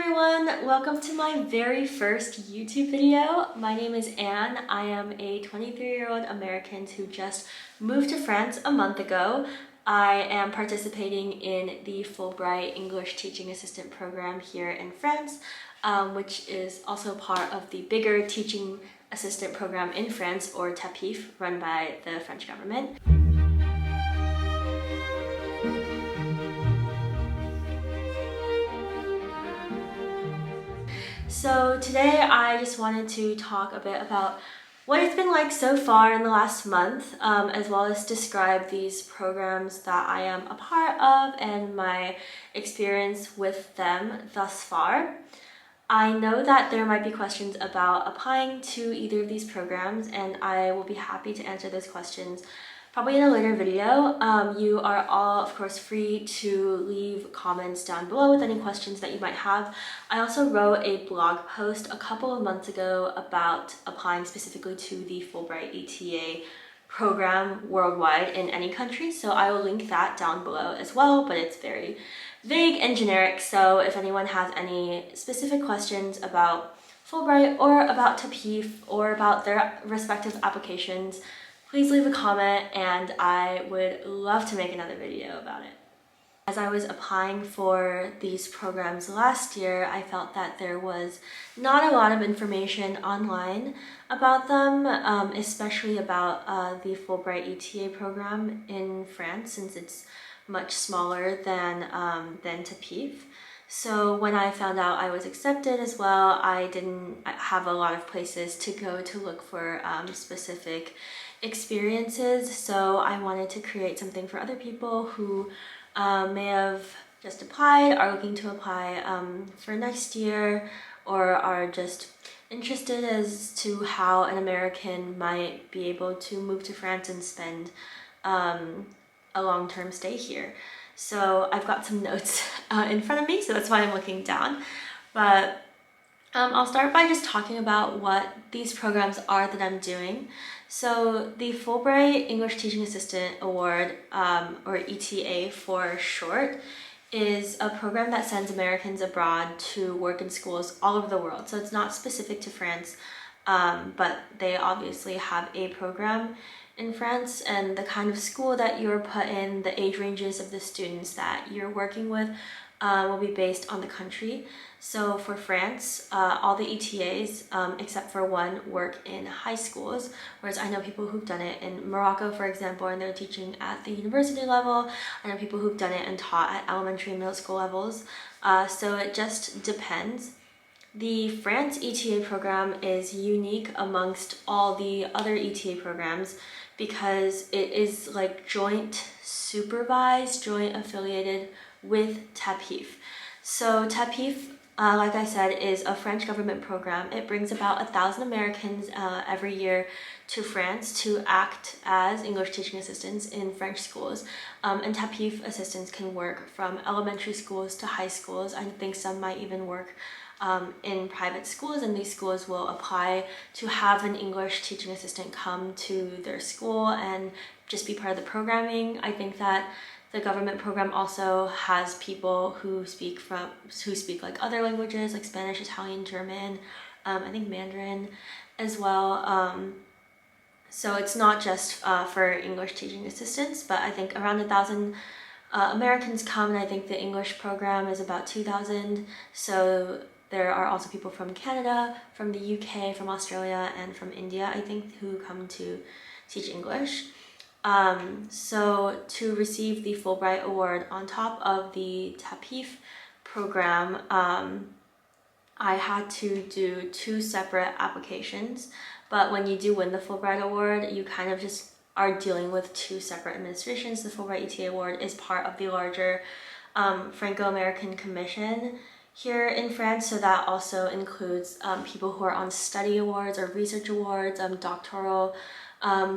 everyone! Welcome to my very first YouTube video. My name is Anne. I am a 23-year-old American who just moved to France a month ago. I am participating in the Fulbright English Teaching Assistant program here in France, which is also part of the bigger teaching assistant program in France, or TAPiF, run by the French government. So today I just wanted to talk a bit about what it's been like so far in the last month, as well as describe these programs that I am a part of and my experience with them thus far. I know that there might be questions about applying to either of these programs, and I will be happy to answer those questions probably in a later video. You are all, of course, free to leave comments down below with any questions that you might have. I also wrote a blog post a couple of months ago about applying specifically to the Fulbright ETA program worldwide in any country, so I will link that down below as well, but it's very vague and generic, so if anyone has any specific questions about Fulbright or about TAPiF or about their respective applications, please leave a comment and I would love to make another video about it. As I was applying for these programs last year, I felt that there was not a lot of information online about them, especially about the Fulbright ETA program in France, since it's much smaller than TAPiF. So when I found out I was accepted as well, I didn't have a lot of places to go to look for specific experiences, so I wanted to create something for other people who may have just applied, are looking to apply for next year, or are just interested as to how an American might be able to move to France and spend a long-term stay here. So I've got some notes in front of me, so that's why I'm looking down. But I'll start by just talking about what these programs are that I'm doing. So the Fulbright English Teaching Assistant Award, or ETA for short, is a program that sends Americans abroad to work in schools all over the world. So it's not specific to France, but they obviously have a program in France, and the kind of school that you're put in, the age ranges of the students that you're working with will be based on the country. So for France, all the ETAs, except for one, work in high schools, whereas I know people who've done it in Morocco, for example, and they're teaching at the university level. I know people who've done it and taught at elementary and middle school levels. So it just depends. The France ETA program is unique amongst all the other ETA programs because it is like joint supervised, joint affiliated with TAPiF. So TAPiF, like I said, is a French government program. It brings about 1,000 Americans every year to France to act as English teaching assistants in French schools. And TAPiF assistants can work from elementary schools to high schools. I think some might even work in private schools, and these schools will apply to have an English teaching assistant come to their school and just be part of the programming. I think that the government program also has people who speak like other languages, like Spanish, Italian, German, I think Mandarin as well. So it's not just for English teaching assistants, but I think around 1,000 Americans come, and I think the English program is about 2,000. So there are also people from Canada, from the UK, from Australia, and from India, I think, who come to teach English. So to receive the Fulbright Award on top of the TAPiF program, I had to do 2 separate applications. But when you do win the Fulbright Award, you kind of just are dealing with 2 separate administrations. The Fulbright ETA Award is part of the larger Franco-American Commission here in France, so that also includes people who are on study awards or research awards, doctoral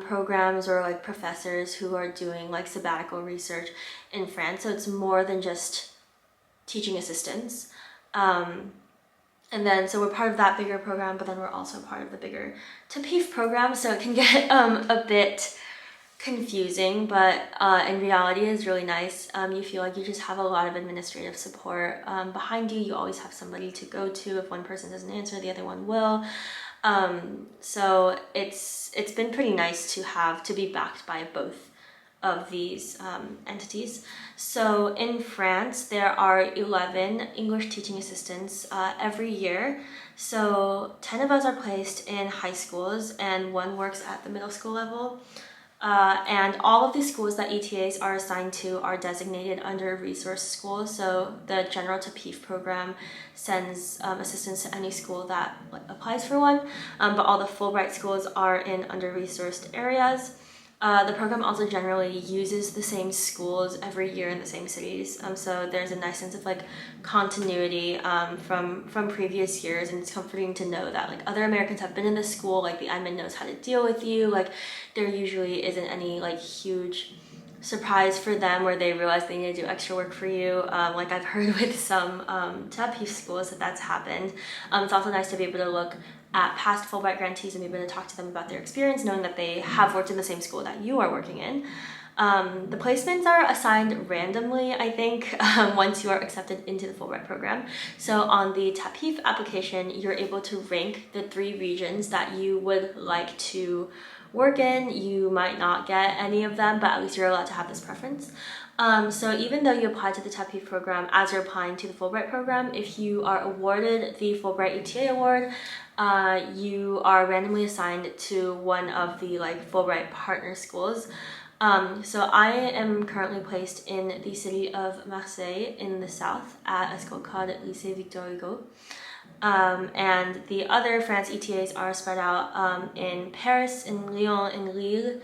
programs, or like professors who are doing like sabbatical research in France. So it's more than just teaching assistants. And then, so we're part of that bigger program, but then we're also part of the bigger TAPiF program, so it can get a bit confusing, but in reality is really nice. You feel like you just have a lot of administrative support behind you. You always have somebody to go to. If one person doesn't answer, the other one will. So it's been pretty nice to be backed by both of these entities. So in France, there are 11 English teaching assistants every year. So 10 of us are placed in high schools and one works at the middle school level. And all of the schools that ETAs are assigned to are designated under resource schools. So the General TAPiF program sends assistants to any school that applies for one, but all the Fulbright schools are in under-resourced areas. The program also generally uses the same schools every year in the same cities, so there's a nice sense of like continuity from previous years, and it's comforting to know that like other Americans have been in this school, like the admin knows how to deal with you, like there usually isn't any like huge surprise for them where they realize they need to do extra work for you. Like I've heard with some TAPiF schools that's happened. It's also nice to be able to look at past Fulbright grantees and be able to talk to them about their experience, knowing that they have worked in the same school that you are working in. The placements are assigned randomly, I think, once you are accepted into the Fulbright program. So on the TAPiF application, you're able to rank the 3 regions that you would like to work in. You might not get any of them, but at least you're allowed to have this preference. So even though you apply to the TAPiF program as you're applying to the Fulbright program, if you are awarded the Fulbright ETA award, you are randomly assigned to one of the like Fulbright partner schools. So I am currently placed in the city of Marseille in the south at a school called Lycée Victor Hugo. And the other France ETAs are spread out in Paris, in Lyon, in Lille,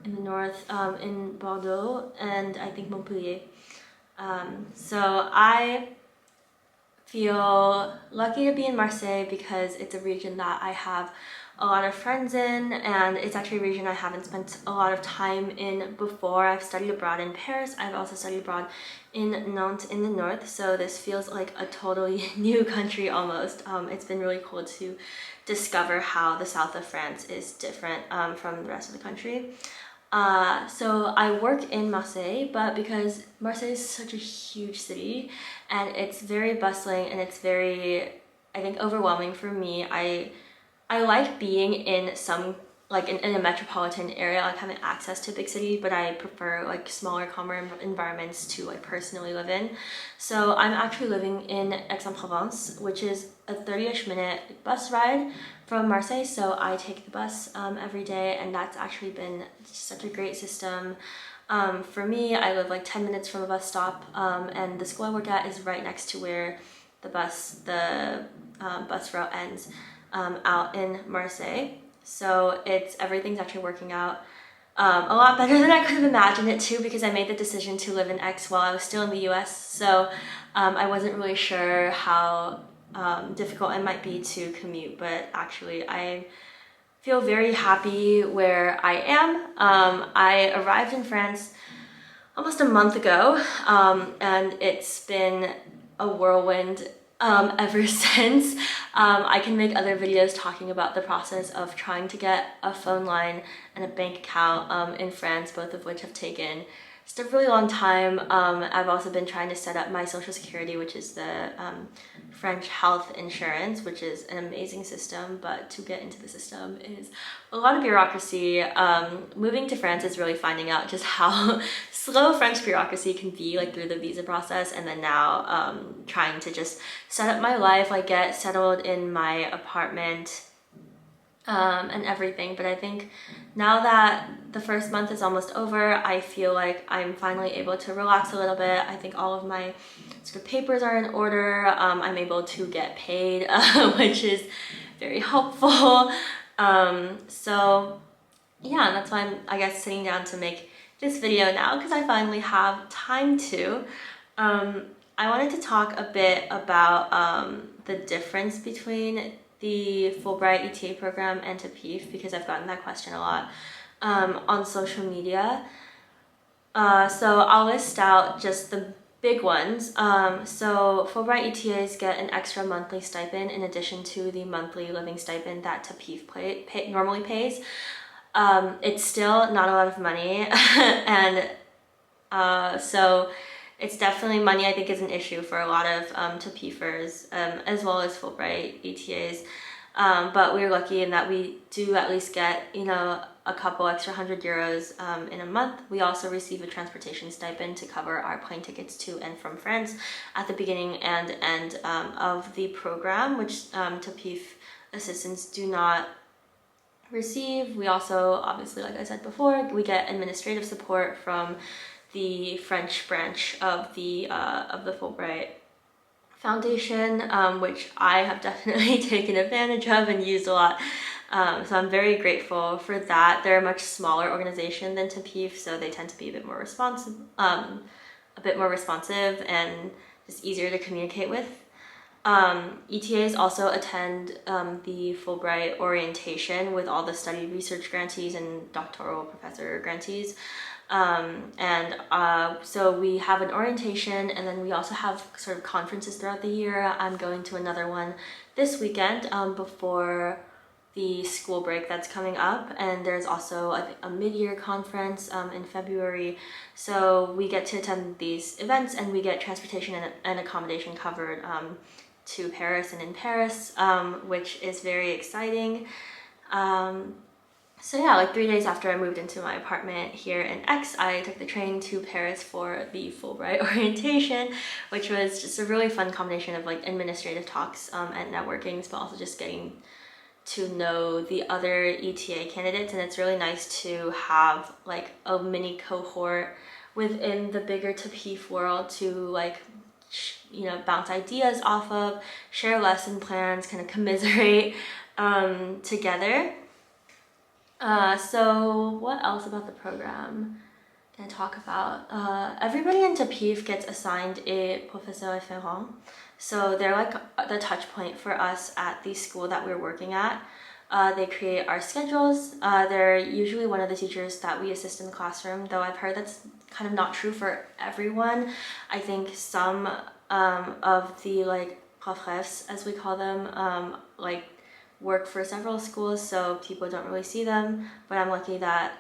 in the north, in Bordeaux, and I think Montpellier. So I feel lucky to be in Marseille because it's a region that I have a lot of friends in, and it's actually a region I haven't spent a lot of time in before. I've studied abroad in Paris. I've also studied abroad in Nantes in the north, so this feels like a totally new country almost. It's been really cool to discover how the south of France is different from the rest of the country. So I work in Marseille, but because Marseille is such a huge city and it's very bustling and it's very, I think, overwhelming for me. I like being in some, like in a metropolitan area, like having access to a big city, but I prefer like smaller, calmer environments to like personally live in. So I'm actually living in Aix-en-Provence, which is a 30-ish minute bus ride from Marseille. So I take the bus every day, and that's actually been such a great system. For me, I live like 10 minutes from a bus stop, and the school I work at is right next to where the bus route ends. Out in Marseille, so everything's actually working out a lot better than I could have imagined it to, because I made the decision to live in X while I was still in the US, so I wasn't really sure how difficult it might be to commute, but actually I feel very happy where I am. I arrived in France almost a month ago, and it's been a whirlwind ever since. I can make other videos talking about the process of trying to get a phone line and a bank account in France, both of which have taken just a really long time. I've also been trying to set up my social security, which is the French health insurance, which is an amazing system, but to get into the system is a lot of bureaucracy. Moving to France is really finding out just how slow French bureaucracy can be, like through the visa process, and then now trying to just set up my life, like get settled in my apartment and everything. But I think now that the first month is almost over, I feel like I'm finally able to relax a little bit. I think all of my sort of papers are in order. I'm able to get paid, which is very helpful. So yeah, that's why I'm, I guess, sitting down to make this video now, because I finally have time to. I wanted to talk a bit about the difference between the Fulbright ETA program and TAPiF, because I've gotten that question a lot on social media. So I'll list out just the big ones. So Fulbright ETAs get an extra monthly stipend in addition to the monthly living stipend that TAPiF normally pays. It's still not a lot of money, and so it's definitely money I think is an issue for a lot of TAPiFers, as well as Fulbright ETAs. But we're lucky in that we do at least get, a couple extra €100 in a month. We also receive a transportation stipend to cover our plane tickets to and from France at the beginning and end of the program, which TAPiF assistants do not receive. We also, obviously, like I said before, we get administrative support from the French branch of the Fulbright Foundation, which I have definitely taken advantage of and used a lot. So I'm very grateful for that. They're a much smaller organization than TAPiF, so they tend to be a bit more responsive, and just easier to communicate with. ETAs also attend the Fulbright orientation with all the study research grantees and doctoral professor grantees. So we have an orientation, and then we also have sort of conferences throughout the year. I'm going to another one this weekend before the school break that's coming up, and there's also a mid-year conference in February. So we get to attend these events, and we get transportation and accommodation covered to Paris and in Paris, which is very exciting. So yeah, like 3 days after I moved into my apartment here in Aix, I took the train to Paris for the Fulbright orientation, which was just a really fun combination of like administrative talks and networkings, but also just getting to know the other ETA candidates. And it's really nice to have like a mini cohort within the bigger TAPiF world to like, bounce ideas off of, share lesson plans, kind of commiserate together. So what else about the program can I talk about? Everybody in TAPiF gets assigned a professeur référent. So they're like the touch point for us at the school that we're working at. They create our schedules. They're usually one of the teachers that we assist in the classroom, though I've heard that's kind of not true for everyone. I think some of the like profs, as we call them, work for several schools, so people don't really see them. But I'm lucky that,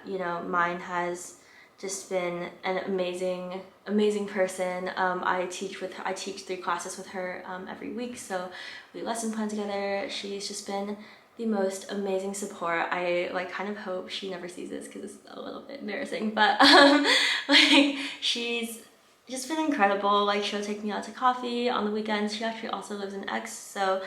mine has just been an amazing person. I teach 3 classes with her every week, so we lesson plan together. She's just been the most amazing support. I kind of hope she never sees this because it's a little bit embarrassing, but she's just been incredible. Like, she'll take me out to coffee on the weekends. She actually also lives in Aix, so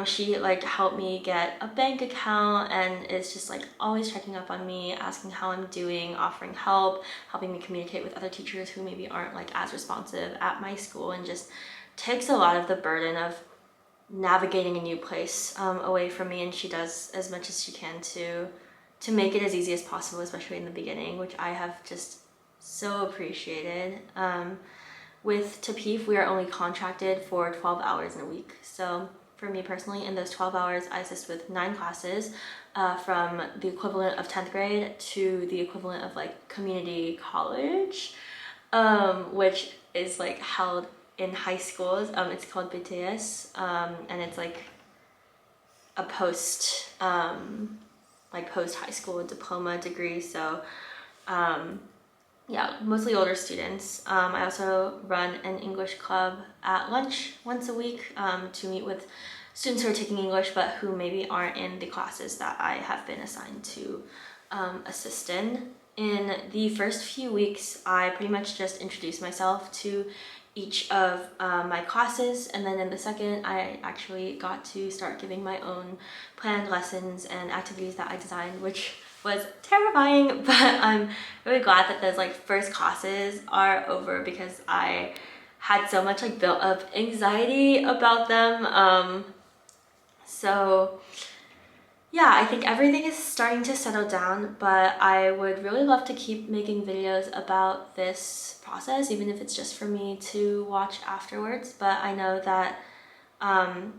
she helped me get a bank account and is just always checking up on me, asking how I'm doing, offering help, helping me communicate with other teachers who maybe aren't as responsive at my school, and just takes a lot of the burden of navigating a new place away from me. And she does as much as she can to make it as easy as possible, especially in the beginning, which I have just so appreciated. With TAPiF, we are only contracted for 12 hours in a week. So for me personally, in those 12 hours, I assist with 9 classes, from the equivalent of 10th grade to the equivalent of community college, which is held in high schools. It's called BTS, and it's a post high school diploma degree. So yeah, mostly older students. I also run an English club at lunch once a week to meet with students who are taking English but who maybe aren't in the classes that I have been assigned to assist in. In the first few weeks, I pretty much just introduced myself to each of my classes, and then in the second, I actually got to start giving my own planned lessons and activities that I designed, which was terrifying, but I'm really glad that those first classes are over because I had so much built up anxiety about them. So yeah, I think everything is starting to settle down, but I would really love to keep making videos about this process, even if it's just for me to watch afterwards. But I know that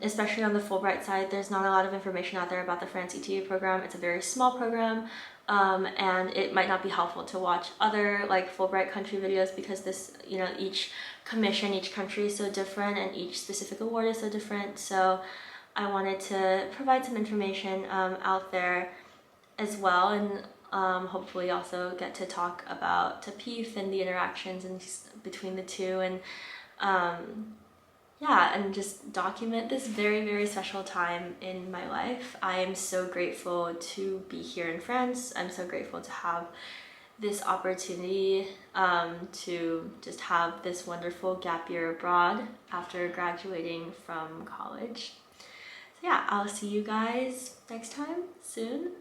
especially on the Fulbright side, there's not a lot of information out there about the France ETA program. It's a very small program, and it might not be helpful to watch other Fulbright country videos because this, each commission, each country is so different, and each specific award is so different. So I wanted to provide some information out there as well, and hopefully also get to talk about TAPiF and the interactions between the two, and yeah, and just document this very, very special time in my life. I am so grateful to be here in France. I'm so grateful to have this opportunity to just have this wonderful gap year abroad after graduating from college. So yeah, I'll see you guys next time soon.